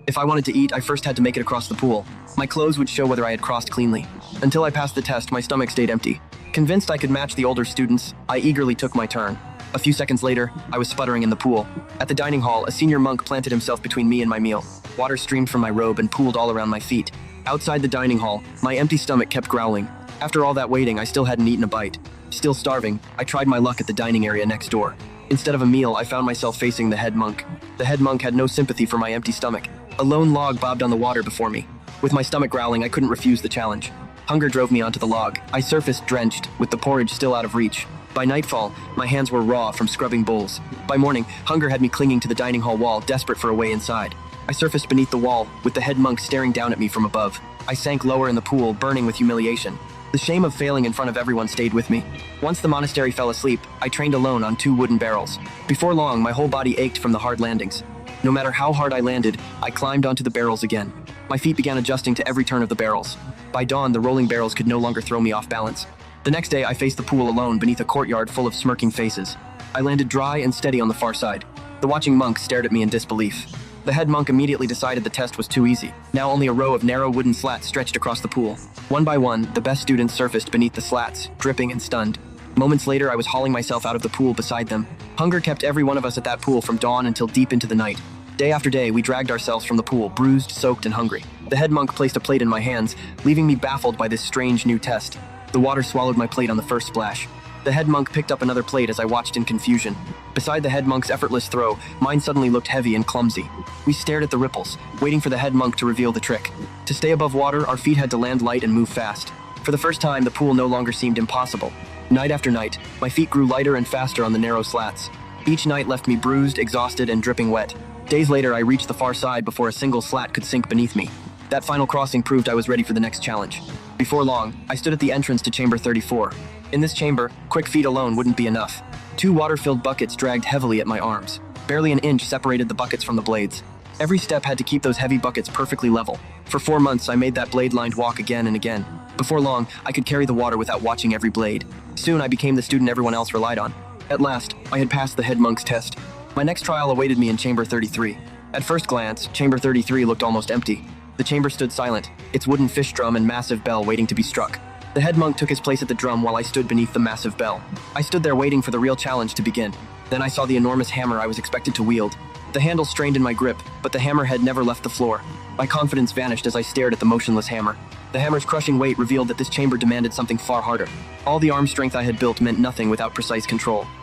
If I wanted to eat, I first had to make it across the pool. My clothes would show whether I had crossed cleanly. Until I passed the test, my stomach stayed empty. Convinced I could match the older students, I eagerly took my turn. A few seconds later, I was sputtering in the pool. At the dining hall, a senior monk planted himself between me and my meal. Water streamed from my robe and pooled all around my feet. Outside the dining hall, my empty stomach kept growling. After all that waiting, I still hadn't eaten a bite. Still starving, I tried my luck at the dining area next door. Instead of a meal, I found myself facing the head monk. The head monk had no sympathy for my empty stomach. A lone log bobbed on the water before me. With my stomach growling, I couldn't refuse the challenge. Hunger drove me onto the log. I surfaced drenched, with the porridge still out of reach. By nightfall, my hands were raw from scrubbing bowls. By morning, hunger had me clinging to the dining hall wall, desperate for a way inside. I surfaced beneath the wall, with the head monk staring down at me from above. I sank lower in the pool, burning with humiliation. The shame of failing in front of everyone stayed with me. Once the monastery fell asleep, I trained alone on 2 wooden barrels. Before long, my whole body ached from the hard landings. No matter how hard I landed, I climbed onto the barrels again. My feet began adjusting to every turn of the barrels. By dawn, the rolling barrels could no longer throw me off balance. The next day, I faced the pool alone beneath a courtyard full of smirking faces. I landed dry and steady on the far side. The watching monks stared at me in disbelief. The head monk immediately decided the test was too easy. Now only a row of narrow wooden slats stretched across the pool. One by one, the best students surfaced beneath the slats, dripping and stunned. Moments later, I was hauling myself out of the pool beside them. Hunger kept every one of us at that pool from dawn until deep into the night. Day after day, we dragged ourselves from the pool, bruised, soaked, and hungry. The head monk placed a plate in my hands, leaving me baffled by this strange new test. The water swallowed my plate on the first splash. The head monk picked up another plate as I watched in confusion. Beside the head monk's effortless throw, mine suddenly looked heavy and clumsy. We stared at the ripples, waiting for the head monk to reveal the trick. To stay above water, our feet had to land light and move fast. For the first time, the pool no longer seemed impossible. Night after night, my feet grew lighter and faster on the narrow slats. Each night left me bruised, exhausted, and dripping wet. Days later, I reached the far side before a single slat could sink beneath me. That final crossing proved I was ready for the next challenge. Before long, I stood at the entrance to Chamber 34. In this chamber, quick feet alone wouldn't be enough. 2 water-filled buckets dragged heavily at my arms. Barely an inch separated the buckets from the blades. Every step had to keep those heavy buckets perfectly level. For 4 months, I made that blade-lined walk again and again. Before long, I could carry the water without watching every blade. Soon, I became the student everyone else relied on. At last, I had passed the head monk's test. My next trial awaited me in Chamber 33. At first glance, Chamber 33 looked almost empty. The chamber stood silent, its wooden fish drum and massive bell waiting to be struck. The head monk took his place at the drum while I stood beneath the massive bell. I stood there waiting for the real challenge to begin. Then I saw the enormous hammer I was expected to wield. The handle strained in my grip, but the hammer had never left the floor. My confidence vanished as I stared at the motionless hammer. The hammer's crushing weight revealed that this chamber demanded something far harder. All the arm strength I had built meant nothing without precise control.